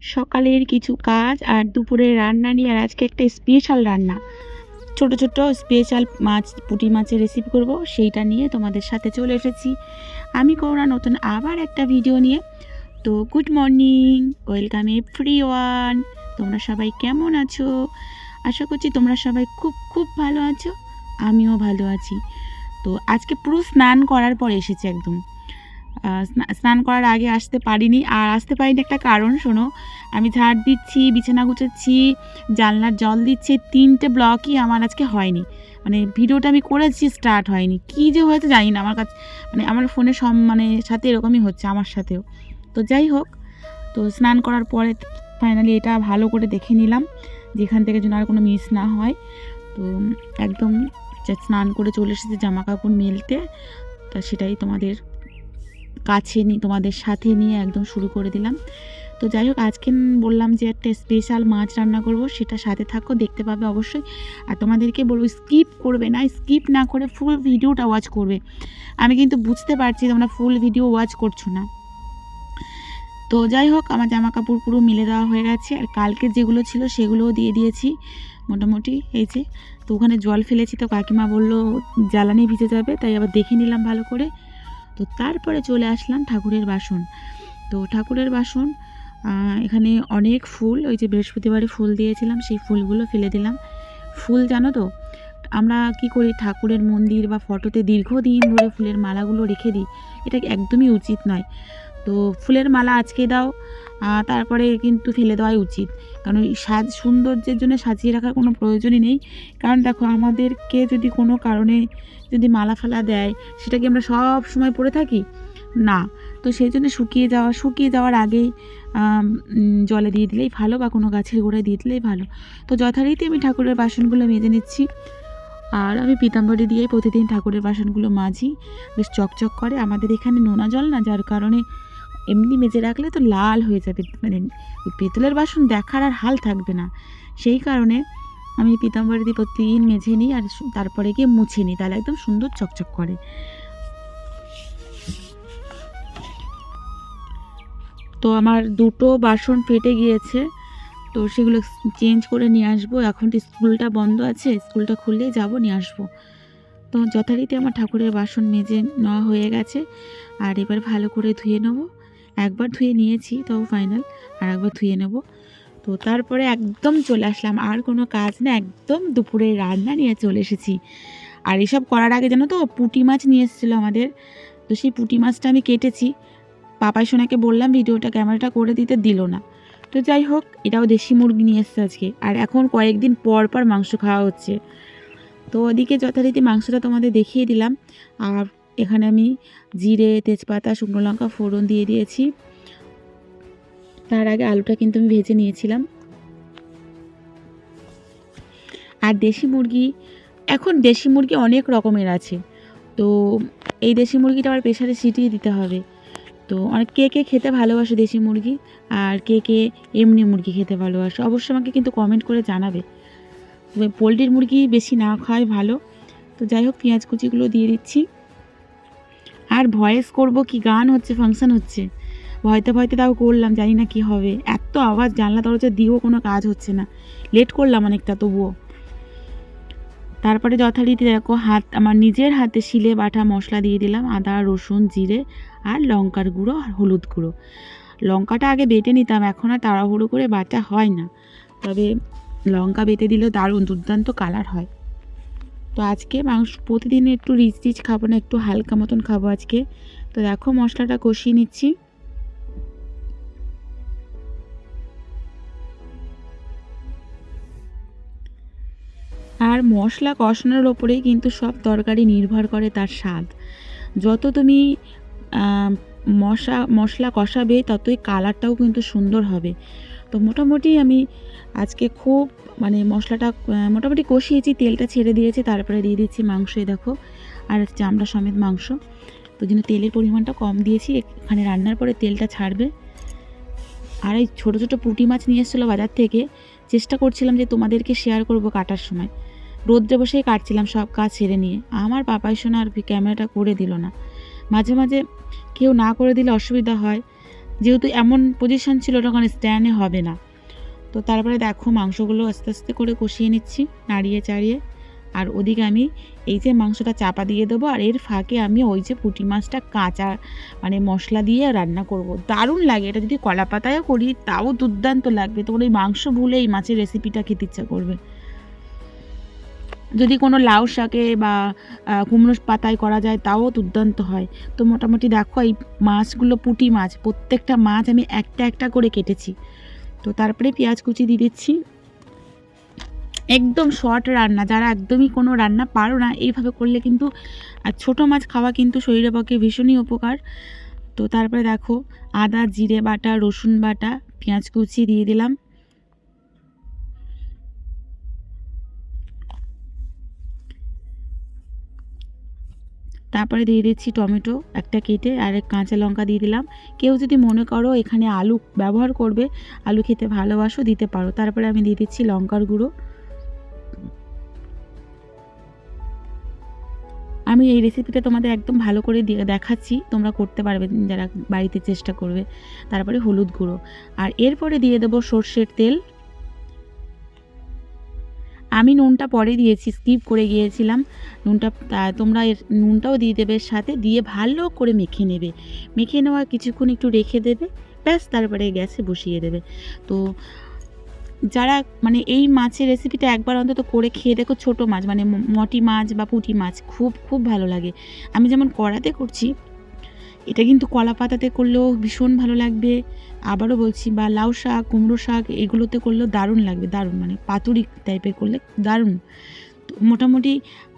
সকালের কিছু কাজ আর দুপুরের রান্না নিয়ে, আর আজকে একটা স্পেশাল রান্না, ছোট ছোট স্পেশাল মাছ, পুঁটি মাছের রেসিপি করব, সেইটা নিয়ে তোমাদের সাথে চলে এসেছি আমি করোনা নতুন আবার একটা ভিডিও নিয়ে। তো গুড মর্নিং, ওয়েলকাম এভরিওয়ান। তোমরা সবাই কেমন আছো? আশা করছি তোমরা সবাই খুব খুব ভালো আছো, আমিও ভালো আছি। তো আজকে পুরো স্নান করার পর এসেছি একদম। স্নান করার আগে আসতে পারিনি, আর আসতে পারিনি একটা কারণ শোনো। আমি ঝাড় দিচ্ছি, বিছানা গুছাচ্ছি, জানলার জল দিচ্ছি, 3টে ব্লকই আমার আজকে হয়নি। মানে ভিডিওটা আমি করেছি, স্টার্ট হয়নি, কী যে হয়েছে জানি না। আমার কাছে মানে আমার ফোনে সাথে এরকমই হচ্ছে আমার সাথেও। তো যাই হোক, তো স্নান করার পরে ফাইনালি এটা ভালো করে দেখে নিলাম যেখান থেকে যেন আর কোনো মিস না হয়। তো একদম স্নান করে চলে এসেছে জামা কাপড় মেলতে। তা সেটাই তোমাদের তোমাদের সাথে নিয়ে একদম শুরু করে দিলাম। তো যাই হোক, আজকে বললাম যে একটা স্পেশাল মাছ রান্না করব, সেটা সাথে থাকো, দেখতে পাবে অবশ্যই। আর তোমাদেরকে বলবো স্কিপ করবে না, স্কিপ না করে ফুল ভিডিওটা ওয়াচ করবে। আমি কিন্তু বুঝতে পারছি তোমরা ফুল ভিডিও ওয়াচ করছো না। তো যাই হোক, আমার জামা কাপড় পুরো মিলে দেওয়া হয়ে গেছে, আর কালকে যেগুলো ছিল সেগুলোও দিয়ে দিয়েছি মোটামুটি। এই যে, তো ওখানে জল ফেলেছি, তো কাকিমা বললো জ্বালানি ভিজে যাবে, তাই আবার দেখে নিলাম ভালো করে। তো তারপরে চলে আসলাম ঠাকুরের বাসন। তো ঠাকুরের বাসন এখানে অনেক ফুল, ওই যে বৃহস্পতিবারে ফুল দিয়েছিলাম সেই ফুলগুলো ফেলে দিলাম। ফুল জানো তো, আমরা কি করি, ঠাকুরের মন্দির বা ফটোতে দীর্ঘদিন ধরে ফুলের মালাগুলো রেখে দিই, এটা একদমই উচিত নয়। তো ফুলের মালা আজকে দাও, তারপরে কিন্তু ফেলে দেওয়াই উচিত, কারণ এই সৌন্দর্যের জন্য সাজিয়ে রাখার কোনো প্রয়োজনই নেই। কারণ দেখো, আমাদেরকে যদি কোনো কারণে যদি মালা ফালা দেয়, সেটা কি আমরা সব সময় পরে থাকি? না। তো সেই জন্য শুকিয়ে যাওয়ার আগেই জলে দিয়ে দিলেই ভালো, বা কোনো গাছের গোড়ায় দিয়ে দিলেই ভালো। তো যথারীতি আমি ঠাকুরের বাসনগুলো মেজে নিচ্ছি। আর আমি পিতাম্বরী দিয়েই প্রতিদিন ঠাকুরের বাসনগুলো মাজি, বেশ চকচক করে। আমাদের এখানে নোনা জল না, যার কারণে এমনি মেজে রাখলে তো লাল হয়ে যাবে, মানে ওই পেতলের বাসন দেখার আর হাল থাকবে না। সেই কারণে আমি পিতাম্বরী দিয়ে প্রতিদিন মেজে নিই, আর তারপরে গিয়ে মুছে নিই, তাহলে একদম সুন্দর চকচক করে। তো আমার 2টো বাসন ফেটে গিয়েছে, তো সেগুলো চেঞ্জ করে নিয়ে আসবো। এখন তো স্কুলটা বন্ধ আছে, স্কুলটা খুললে যাব নিয়ে আসবো। তো যথারীতি আমার ঠাকুরের বাসন মেজে নেওয়া হয়ে গেছে, আর এবার ভালো করে ধুয়ে নেব। একবার ধুয়ে নিয়েছি, তাও ফাইনাল আর একবার ধুয়ে নেব। তো তারপরে একদম চলে আসলাম, আর কোনো কাজ না, একদম দুপুরের রান্না নিয়ে চলে এসেছি। আর এসব করার আগে জানো তো, পুঁটি মাছ নিয়ে এসেছিলো আমাদের। তো সেই পুঁটি মাছটা আমি কেটেছি, পাপাই সোনাকে বললাম ভিডিওটা ক্যামেরাটা করে দিতে, দিল না। তো যাই হোক, এটাও দেশি মুরগি নিয়ে এসছে আজকে, আর এখন কয়েকদিন পর পর মাংস খাওয়া হচ্ছে। তো ওদিকে যথারীতি মাংসটা তোমাদের দেখিয়ে দিলাম। আর এখানে আমি জিরে, তেজপাতা, শুকনো লঙ্কা ফোড়ন দিয়ে দিয়েছি। তার আগে আলুটা কিন্তু আমি ভেজে নিয়েছিলাম। আর এখন দেশি মুরগি অনেক রকমের আছে। তো এই দেশি মুরগিটা আবার প্রেশারে সিটিয়ে দিতে হবে। তো অনেক কে খেতে ভালোবাসে দেশি মুরগি, আর কে এমনি মুরগি খেতে ভালোবাসে, অবশ্যই আমাকে কিন্তু কমেন্ট করে জানাবে। পোলট্রির মুরগি বেশি না খাওয়াই ভালো। তো যাই হোক, পেঁয়াজ কুচিগুলো দিয়ে দিচ্ছি। আর ভয়েস করব কি, গান হচ্ছে, ফাংশন হচ্ছে, ভয়তে তাও করলাম, জানি না কি হবে। এত আওয়াজ, জানলা দরজা দিয়েও কোনো কাজ হচ্ছে না, লেট করলাম অনেকটা তবুও। তারপরে যথারীতি দেখো, আমার নিজের হাতে শিলে বাটা মশলা দিয়ে দিলাম, আদা, রসুন, জিরে আর লঙ্কার গুঁড়ো আর হলুদ গুঁড়ো। লঙ্কাটা আগে বেটে নিতাম, এখন আর তাড়াহুড়ো করে বাটা হয় না, তবে লঙ্কা বেটে দিলে দারুণ দুর্দান্ত কালার হয়। তো আজকে মাংস প্রতিদিন একটু রিচ খাবো না, একটু হালকা মতন খাবো আজকে। তো দেখো, মশলাটা কষিয়ে নিচ্ছি। আর মশলা কষানোর ওপরেই কিন্তু সব তরকারি নির্ভর করে তার স্বাদ। যত তুমি মশলা কষাবে, ততই কালারটাও কিন্তু সুন্দর হবে। তো মোটামুটি আমি আজকে খুব মশলাটা মোটামুটি কষিয়েছি, তেলটা ছেড়ে দিয়েছি, তারপরে দিয়ে দিচ্ছি মাংসই দেখো, আর চামড়া সমেত মাংস। তো জন্য তেলের পরিমাণটা কম দিয়েছি, এখানে রান্নার পরে তেলটা ছাড়বে। আর এই ছোটো ছোটো পুঁটি মাছ নিয়ে এসেছিলো বাজার থেকে, চেষ্টা করছিলাম যে তোমাদেরকে শেয়ার করব কাটার সময়। রোদ্রে বসেই কাটছিলাম সব কাজ ছেড়ে নিয়ে, আমার পাপাই সোনা আর ক্যামেরাটা করে দিল না। মাঝে মাঝে কেউ না করে দিলে অসুবিধা হয়, যেহেতু এমন পজিশন ছিল তখন স্ট্যান্ডে হবে না। তো তারপরে দেখো মাংসগুলো আস্তে আস্তে করে কষিয়ে নিচ্ছি নাড়িয়ে চাড়িয়ে। আর ওদিকে আমি এই যে মাংসটা চাপা দিয়ে দেবো, আর এর ফাঁকে আমি ওই যে পুঁটি মাছটা কাঁচা মানে মশলা দিয়ে রান্না করব। দারুণ লাগে এটা, যদি কলা পাতায়ও করি তাও দুর্দান্ত লাগবে। তোমার ওই মাংস ভুলে এই মাছের রেসিপিটা খেতে ইচ্ছা করবে। যদি কোনো লাউ শাকে বা কুমড়ো পাতায় করা যায় তাও দুর্দান্ত হয়। তো মোটামুটি দেখো এই মাছগুলো পুঁটি মাছ, প্রত্যেকটা মাছ আমি একটা একটা করে কেটেছি। তো তারপরে পেঁয়াজ কুচি দিয়ে দিচ্ছি। একদম শর্ট রান্না, যারা একদমই কোনো রান্না পারো না এইভাবে করলে কিন্তু, আর ছোটো মাছ খাওয়া কিন্তু শরীরের পক্ষে ভীষণই উপকার। তো তারপরে দেখো আদা জিরে বাটা রসুন বাটা পেঁয়াজ কুচি দিয়ে দিলাম। তারপরে দিয়ে দিচ্ছি টমেটো একটা কেটে, আর কাঁচা লঙ্কা দিয়ে দিলাম। কেউ যদি মনে করো এখানে আলু ব্যবহার করবে, আলু খেতে ভালোবাসো দিতে পারো। তারপরে আমি দিয়ে দিচ্ছি লঙ্কার গুঁড়ো। আমি এই রেসিপিটা তোমাদের একদম ভালো করে দেখাচ্ছি, তোমরা করতে পারবে যারা বাড়িতে চেষ্টা করবে। তারপরে হলুদ গুঁড়ো, আর এরপরে দিয়ে দেবো সর্ষের তেল। আমি নুনটা পরে দিয়েছি, স্কিপ করে গিয়েছিলাম নুনটা। তোমরা নুনটাও দিয়ে দেবে সাথে, দিয়ে ভালো করে মেখে নেবে। মেখে নেওয়া কিছুক্ষণ একটু রেখে দেবে, ব্যাস তারপরে গ্যাসে বসিয়ে দেবে। তো যারা মানে এই মাছের রেসিপিটা একবার অন্তত করে খেয়ে দেখো, ছোটো মাছ মানে মটি মাছ বা পুঁটি মাছ খুব খুব ভালো লাগে। আমি যেমন কড়াতে করছি, এটা কিন্তু কলা পাতাতে করলেও ভীষণ ভালো লাগবে। আবারও বলছি, বা লাউ শাক কুমড়ো শাক এগুলোতে করলেও দারুণ লাগবে, দারুণ মানে পাতুরি টাইপের করলে দারুণ। তো মোটামুটি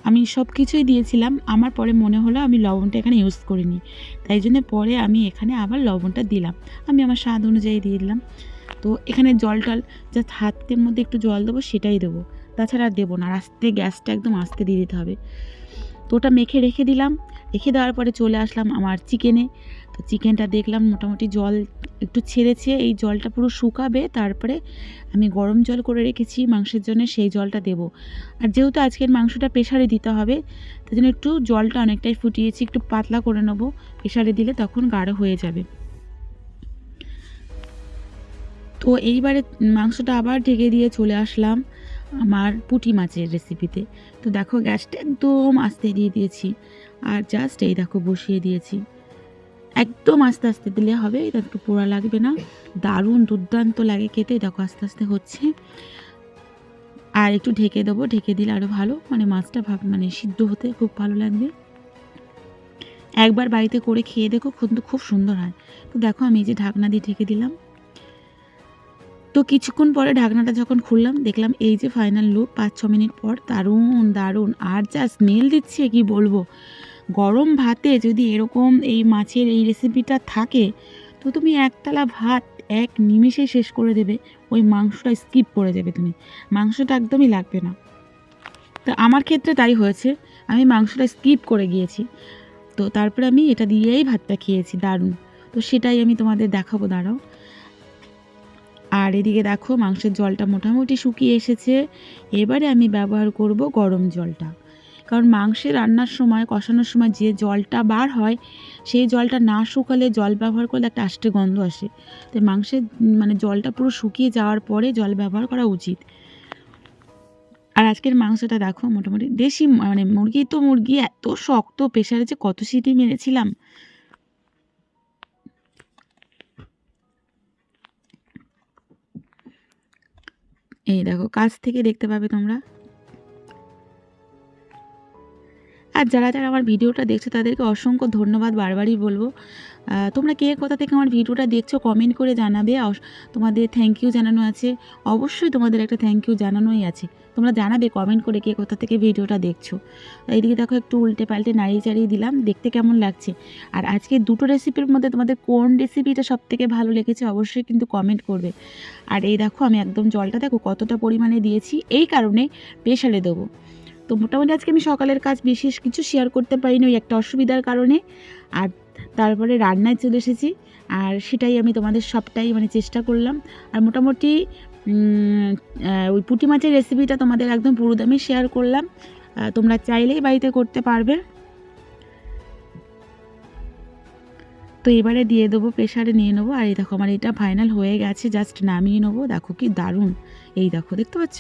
আমি সব কিছুই দিয়েছিলাম। আমার পরে মনে হলো আমি লবণটা এখানে ইউজ করিনি, তাই জন্য পরে আমি এখানে আবার লবণটা দিলাম। আমি আমার স্বাদ অনুযায়ী দিয়ে দিলাম। তো এখানে জল টল জাস্ট হাতের মধ্যে একটু জল দেবো সেটাই দেবো, তাছাড়া আর দেবো না। আর আস্তে গ্যাসটা একদম আস্তে দিয়ে দিতে হবে। তো ওটা মেখে রেখে দিলাম। রেখে দেওয়ার পরে চলে আসলাম আমার চিকেনে। তো চিকেনটা দেখলাম মোটামুটি জল একটু ছেড়েছে, এই জলটা পুরো শুকাবে। তারপরে আমি গরম জল করে রেখেছি মাংসের জন্য, সেই জলটা দেব। আর যেহেতু আজকের মাংসটা প্রেশারে দিতে হবে, তাই জন্য একটু জলটা অনেকটাই ফুটিয়েছি, একটু পাতলা করে নেবো। প্রেশারে দিলে তখন গাঢ় হয়ে যাবে। তো এইবারে মাংসটা আবার ঢেকে দিয়ে চলে আসলাম আমার পুঁটি মাছের রেসিপিতে। তো দেখো গ্যাসটা একদম আস্তে দিয়ে দিয়েছি, আর জাস্ট এই দেখো বসিয়ে দিয়েছি। একদম আস্তে আস্তে দিলে হবে, এটা একটু পোড়া লাগবে না, দারুণ দুর্দান্ত লাগে খেতে। দেখো আস্তে আস্তে হচ্ছে, আর একটু ঢেকে দেবো, ঢেকে দিলে আরও ভালো, মানে মাছটা মানে সিদ্ধ হতে খুব ভালো লাগবে। একবার বাড়িতে করে খেয়ে দেখো, কিন্তু খুব সুন্দর হয়। তো দেখো আমি এই যে ঢাকনা দিয়ে ঢেকে দিলাম। তো কিছুক্ষণ পরে ঢাকনাটা যখন খুললাম, দেখলাম এই যে ফাইনাল লুক 5-6 মিনিট পর, দারুণ দারুণ। আর যা স্মেল দিচ্ছে কি বলবো। গরম ভাতে যদি এরকম এই মাছের এই রেসিপিটা থাকে, তো তুমি একতলা ভাত এক নিমেষে শেষ করে দেবে। ওই মাংসটা স্কিপ করে দেবে তুমি, মাংসটা একদমই লাগবে না। তো আমার ক্ষেত্রে তাই হয়েছে, আমি মাংসটা স্কিপ করে গিয়েছি। তো তারপরে আমি এটা দিয়েই ভাতটা খেয়েছি, দারুণ। তো সেটাই আমি তোমাদের দেখাবো, দাঁড়াও। আর এদিকে দেখো মাংসের জলটা মোটামুটি শুকিয়ে এসেছে। এবারে আমি ব্যবহার করব গরম জলটা, কারণ মাংসে রান্নার সময় কষানোর সময় যে জলটা বার হয়, সেই জলটা না শুকালে জল ব্যবহার করলে একটা আষ্টে গন্ধ আসে। তো মাংসের মানে জলটা পুরো শুকিয়ে যাওয়ার পরে জল ব্যবহার করা উচিত। আর আজকের মাংসটা দেখো মোটামুটি দেশি মানে মুরগি, তো মুরগি এত শক্ত, প্রেশারে যে কত সিটি মেরেছিলাম। এই দেখো কাছ থেকে দেখতে পাবে তোমরা। আর যারা যারা আমার ভিডিওটা দেখছো তাদেরকে অসংখ্য ধন্যবাদ, বারবারই বলবো। তোমরা কে কোথা থেকে আমার ভিডিওটা দেখছো কমেন্ট করে জানাবে। তোমাদের থ্যাংক ইউ জানানো আছে, অবশ্যই তোমাদের একটা থ্যাংক ইউ জানানোই আছে। তোমরা জানাবে কমেন্ট করে কে কোথা থেকে ভিডিওটা দেখছো। এইদিকে দেখো একটু উল্টে পাল্টে নাড়িয়ে চাড়িয়ে দিলাম, দেখতে কেমন লাগছে। আর আজকে দুটো রেসিপির মধ্যে তোমাদের কোন রেসিপিটা সবথেকে ভালো লেগেছে অবশ্যই কিন্তু কমেন্ট করবে। আর এই দেখো আমি একদম জলটা দেখো কতটা পরিমাণে দিয়েছি, এই কারণে প্রেশারে দেবো। তো মোটামুটি আজকে আমি সকালের কাজ বিশেষ কিছু শেয়ার করতে পারিনি, ওই একটা অসুবিধার কারণে। আর তারপরে রান্নায় চলে এসেছি, আর সেটাই আমি তোমাদের সবটাই মানে চেষ্টা করলাম। আর মোটামুটি ওই পুঁটি মাছের রেসিপিটা তোমাদের একদম পুরোদমে শেয়ার করলাম, তোমরা চাইলেই বাড়িতে করতে পারবে। তো এবারে দিয়ে দেবো, প্রেশারে নিয়ে নেবো। আর এই দেখো আমার এটা ফাইনাল হয়ে গেছে, জাস্ট নামিয়ে নেবো। দেখো কি দারুণ, এই দেখো দেখতে পাচ্ছ।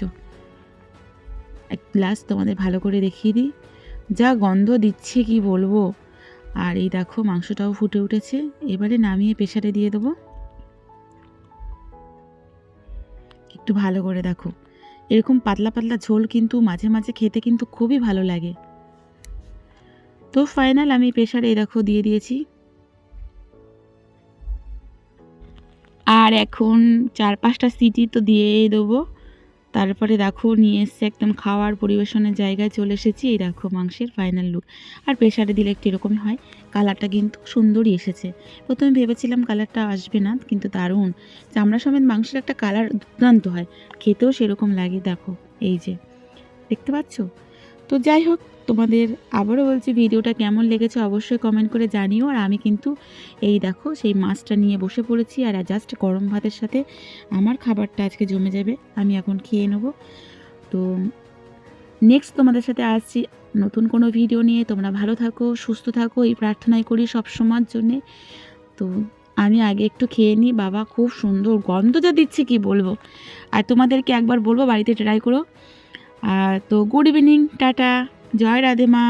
এক গ্লাস তোমাদের ভালো করে দেখিয়ে দিই, যা গন্ধ দিচ্ছে কি বলবো। আর এই দেখো মাংসটাও ফুটে উঠেছে। এবারে নামিয়ে প্রেশারে দিয়ে দেবো। একটু ভালো করে দেখো, এরকম পাতলা পাতলা ঝোল কিন্তু মাঝে মাঝে খেতে কিন্তু খুবই ভালো লাগে। তো ফাইনাল আমি প্রেশারে এই দেখো দিয়ে দিয়েছি। আর এখন 4-5টা সিটি তো দিয়েই দেবো। তারপরে দেখো নিয়ে এসছে একদম খাওয়ার পরিবেশনের জায়গায় চলে এসেছি। এই দেখো মাংসের ফাইনাল লুক। আর প্রেশারে দিলে একটু এরকমই হয়। কালারটা কিন্তু সুন্দরই এসেছে। প্রথমে ভেবেছিলাম কালারটা আসবে না, কিন্তু দারুণ। চামড়া সমেত মাংসের একটা কালার দুর্দান্ত হয়, খেতেও সেরকম লাগে। দেখো এই যে দেখতে পাচ্ছ। তো যাই হোক, তোমাদের আবারও বলছি ভিডিওটা কেমন লেগেছে অবশ্যই কমেন্ট করে জানিও। আর আমি কিন্তু এই দেখো সেই মাছটা নিয়ে বসে পড়েছি, আর জাস্ট গরম ভাতের সাথে আমার খাবারটা আজকে জমে যাবে। আমি এখন খেয়ে নেব। তো নেক্সট তোমাদের সাথে আসছি নতুন কোনো ভিডিও নিয়ে। তোমরা ভালো থাকো, সুস্থ থাকো, এই প্রার্থনাই করি সব সময়ের জন্যে। তো আমি আগে একটু খেয়ে নিই। বাবা খুব সুন্দর গন্ধ যা দিচ্ছে কি বলবো। আর তোমাদেরকে একবার বলবো বাড়িতে ট্রাই করো। তো গুড ইভিনিং, টাটা, জয় রাধে মা।